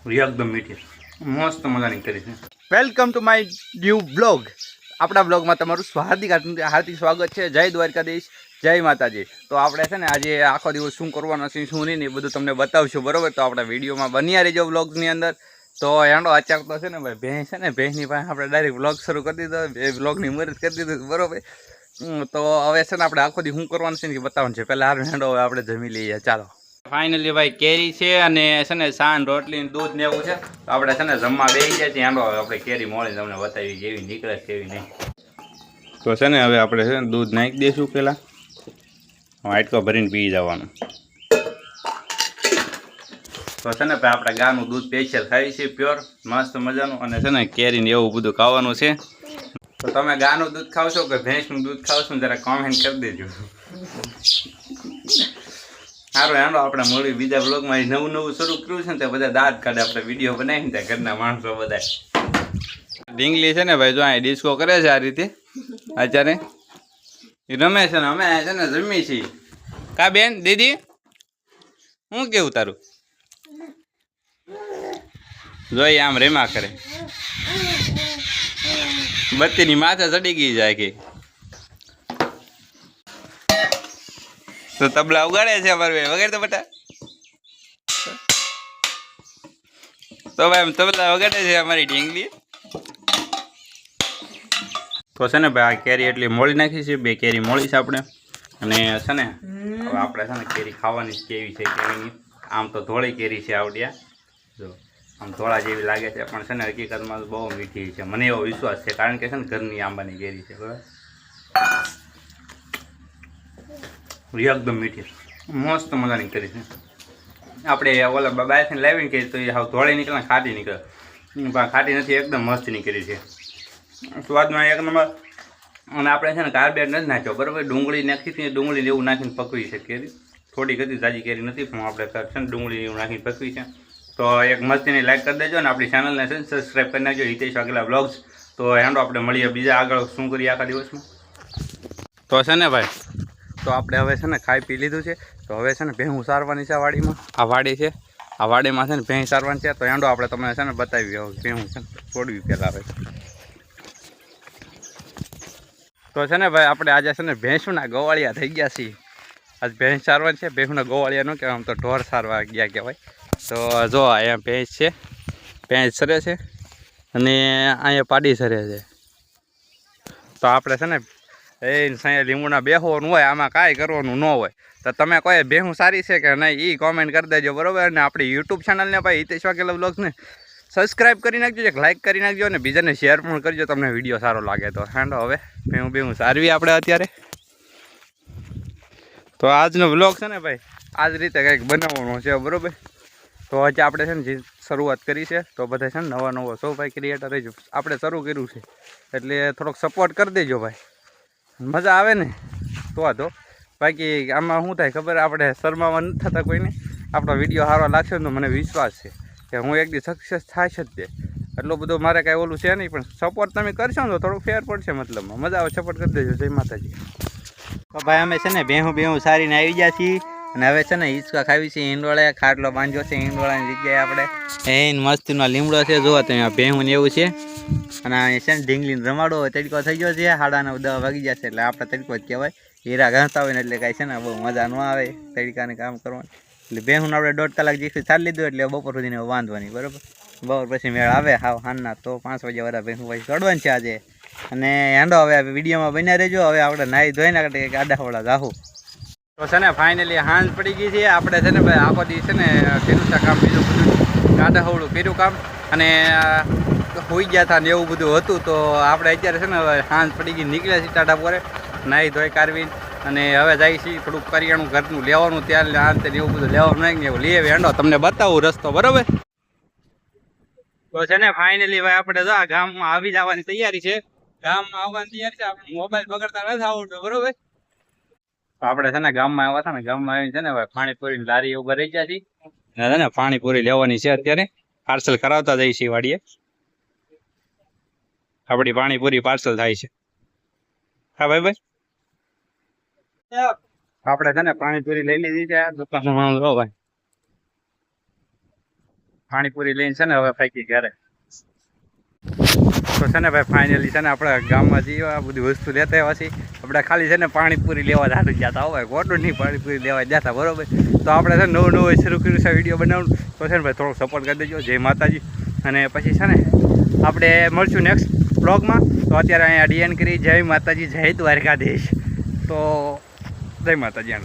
એકદમ મીઠી મસ્ત મજાની કરી છે. Welcome to my new blog. આપણા બ્લોગમાં તમારું હાર્દિક સ્વાગત છે. જય દ્વારકાધીશ, જય માતાજી. તો આપણે છે ને આજે આખો દિવસ શું કરવાનું છે શું નહીં એ બધું તમને બતાવશું, બરોબર? તો આપણે વિડીયોમાં બન્યા રહેજો બ્લોગની અંદર. તો એનો અત્યારે તો છે ને ભાઈ ભેંસ છે ને, ભેંસની પાસે આપણે ડાયરેક્ટ બ્લોગ શરૂ કરી દીધો, એ બ્લોગની મદદ કરી દીધું, બરોબર? તો હવે છે ને આપણે આખો દી શું કરવાનું છે ને બતાવવાનું છે. પહેલાં હેંડો હવે આપણે જમી લઈએ, ચાલો. ફાઇનલી ભાઈ કેરી છે અને છે ને સાન રોટલી દૂધ ને એવું છે. તો આપણે છે ને જમવા બેસી જાય છે. હેંડો આપણે કેરી મોળી તમને બતાવી જેવી નીકળે કેવી નહીં. તો છે ને હવે આપણે છે ને દૂધ નાખી દઈશું પહેલાં, વાટકો ભરીને પી જવાનું. તો છે ને ભાઈ આપણે ગાનું દૂધ સ્પેશિયલ ખાઈએ છીએ, પ્યોર મસ્ત મજાનું. અને છે ને કેરીને એવું બધું ખાવાનું છે. તો તમે ગાનું દૂધ ખાવ છો કે ભેંસનું દૂધ ખાવ છો જરા કોમેન્ટ કરી દેજો. સારું હેંડો આપણે મળી બીજા બ્લોગમાં નવું શરૂ કર્યું છે ને તે બધા દાંત કાઢે આપણે વિડીયો બનાવીને ત્યાં ઘરના માણસો બધા. ઢીંગલી છે ને ભાઈ જો અહીં ડિસ્કો કરે છે આ રીતે અત્યારે એ રમે છે ને અમે છે ને જમી છીએ. કા બેન દીદી શું કેવું તારું? જોઈ આમ રેમા કરે, બત્તીની માથે ચડી ગઈ જાય કે. તો તબલા ઉગાડે છે અમારે વગેરે તો બટા. તો ભાઈ તબલા વગાડે છે અમારી ઢીંગલી. તો છે ને ભાઈ આ કેરી એટલી મોળી નાખી છે, 2 કેરી મોળી છે આપણે. અને છે ને હવે આપણે છે ને કેરી ખાવાની કેવી છે કેવી. આમ તો ધોળી કેરી છે આવડિયા, જો આમ ધોળા જેવી લાગે છે પણ છે ને હકીકતમાં બહુ મીઠી છે. મને એવો વિશ્વાસ છે કારણ કે છે ને ઘરની આંબાની કેરી છે, બરાબર? એકદમ મીઠી મસ્ત મજાની કરી છે. આપણે ઓલા બાયથી લાવીને કરી તો એ હાવ ધોળી નીકળે, ખાટી નીકળે, પણ ખાટી નથી, એકદમ મસ્ત નીકળી છે. સ્વાદમાં એક નંબર. અને આપણે છે ને કાર્બેટ નથી નાખ્યો, બરાબર? ડુંગળી નાખી હતી, ડુંગળી એવું નાખીને પકવી છે કેરી. થોડીક હતી, તાજી કેરી નથી, પણ આપણે છે ને ડુંગળી એવું નાખીને પકવી છે. તો એક મસ્તીની લાઈક કરી દેજો ને આપણી ચેનલને છે ને સબસ્ક્રાઈબ કરી નાખજો, હિતેશ વાઘેલા બ્લોગ્સ. તો હેંડો આપણે મળીએ બીજા આગળ શું કરીએ આખા દિવસમાં. તો છે ને ભાઈ તો આપણે હવે છે ને ખાઈ પી લીધું છે. તો હવે છે ને ભેહું સારવાની છે વાડીમાં. આ વાડી છે, આ વાડીમાં છે ને ભેં સારવાની છે. તો હેંડો આપણે તમને છે ને બતાવી ભેહું છે ને છોડવી પહેલાં આવે. તો છે ને ભાઈ આપણે આજે છે ને ભેંસુના ગોવાળિયા થઈ ગયા છીએ. આજ ભેંસ સારવાની છે. ભેંસના ગોવાળિયા ન કહેવાય, આમ તો ઢોર સારવા ગયા કહેવાય. તો જો અહીંયા ભેંસ છે, ભેંસ સરે છે અને અહીંયા પાડી સરે છે. તો આપણે છે ને એ સાંઈ લીંબુના બેસવાનું હોય, આમાં કાંઈ કરવાનું ન હોય. તો તમે કોઈ ભેહું સારી છે કે નહીં એ કોમેન્ટ કરી દેજો, બરાબર? અને આપણી યુટ્યુબ ચેનલને ભાઈ હિતેશ વાઘેલા બ્લોગ્સને સબસ્ક્રાઈબ કરી નાખજો, એક લાઇક કરી નાખજો અને બીજાને શેર પણ કરજો તમને વિડીયો સારો લાગે તો. હેંડો હવે ભેહું સારવી આપણે અત્યારે. તો આજનો બ્લોગ છે ને ભાઈ આ જ રીતે કંઈક બનાવવાનો છે, બરાબર? તો આજે આપણે છે ને જે શરૂઆત કરી છે તો બધા છે ને નવો સૌ ભાઈ ક્રિએટર રહેજો. આપણે શરૂ કર્યું છે એટલે થોડોક સપોર્ટ કરી દેજો ભાઈ, મજા આવે ને તો બાકી આમાં શું થાય ખબર, આપણે શરમાવા નથી થતા કોઈને. આપણો વિડીયો સારો લાગશે ને તો મને વિશ્વાસ છે કે હું એક દી સક્સેસ થાય છે જ તે. એટલું બધું મારે કાંઈ ઓલું છે નહીં, પણ સપોર્ટ તમે કરશો ને તો થોડુંક ફેર પડશે, મતલબમાં મજા આવે. સપોર્ટ કરી દેજો. જય માતાજી. તો ભાઈ અમે છે ને ભેહું સારીને આવી ગયા છીએ અને હવે છે ને હિંચકા ખાવી છે. ઈંડોળે ખાટલો બાંધ્યો છે, ઈંડોળાની જગ્યાએ આપણે એ મસ્તીનો લીમડો છે. જોવા તો અહીંયા ભેહું ને એવું છે. અને અહીંયા છે ને ઢીંગલીને રમાડો તડકો થઈ ગયો છે, 9:30 વાગી જશે એટલે આપણે તડકો જ કહેવાય. હીરા ઘાસતા હોય ને એટલે કાંઈ છે ને બહુ મજા ન આવે તડકાને કામ કરવાનું. એટલે ભેહું આપણે 1.5 કલાક જેટલી ચાલી લીધું એટલે બપોર સુધીને વાંધવાની, બરાબર? બપોર પછી મેળ આવે હારના તો 5 વાગ્યા વાળા ભેહું પછી ચડવાનું છે આજે. અને હેંડો હવે વિડીયોમાં બન્યા રહેજો. હવે આપણે નાહી ધોઈને ગાડાવાળા જાહું. તો છે ને ફાઇનલી સાંજ પડી ગઈ છે. આપણે છે ને ભાઈ આખો દી છે ને કર્યું કામ, બીજું બધું ગાડાવાળું કર્યું કામ અને હોઈ ગયા હતા ને એવું બધું હતું. તો આપણે અત્યારે છે ને હવે સાંજ પડી ગઈ, નીકળ્યા છીએ ટાટા પોરે નાહી ધોઈ કાઢવી. અને હવે જાય છીએ થોડુંક કરિયાણું ઘરનું લેવાનું, ત્યાં આ તે એવું બધું લેવાનું નહીં એવું લઈએ. હેંડો તમને બતાવું રસ્તો, બરાબર? તો છે ને ફાઇનલી ભાઈ આપણે જો ગામમાં આવી જવાની તૈયારી છે. ગામમાં આવવાની તૈયારી છે. આપણે મોબાઈલ પકડતા નથી આવડતો, બરોબર? આપણે છે ને ગામમાં આવ્યા હતા ને, ગામમાં આવીને છે ને ભાઈ પાણીપુરી લારી ઉભા રહી ગયા છીએ ને પાણીપુરી લેવાની છે. અત્યારે પાર્સલ કરાવતા જઈએ છીએ વાડીએ. આપણી પાણીપુરી પાર્સલ થાય છે. હા ભાઈ આપણે છે ને પાણીપુરી લઈ લીધી છે દુકાનમાં. ભાઈ પાણીપુરી લઈને છે ને હવે ફાંકી ઘરે. તો છે ને ભાઈ ફાઇનલી છે ને આપણે ગામમાં જઈએ આ બધી વસ્તુ લેતા આવ્યા છીએ. આપણે ખાલી છે ને પાણીપુરી લેવા જ જતા હોય, ખોટું નહીં પાણીપુરી લેવા જતા, બરોબર. તો આપણે છે ને નવું શરૂ કર્યું છે વિડીયો બનાવવાનું. તો છે ને ભાઈ થોડોક સપોર્ટ કરી દેજો. જય માતાજી. અને પછી છે ને આપણે મળશું નેક્સ્ટ બ્લોગમાં. તો અત્યારે અહીંયા ડીએન કરી જય માતાજી, જય દ્વારકાધીશ. તો જય માતાજી.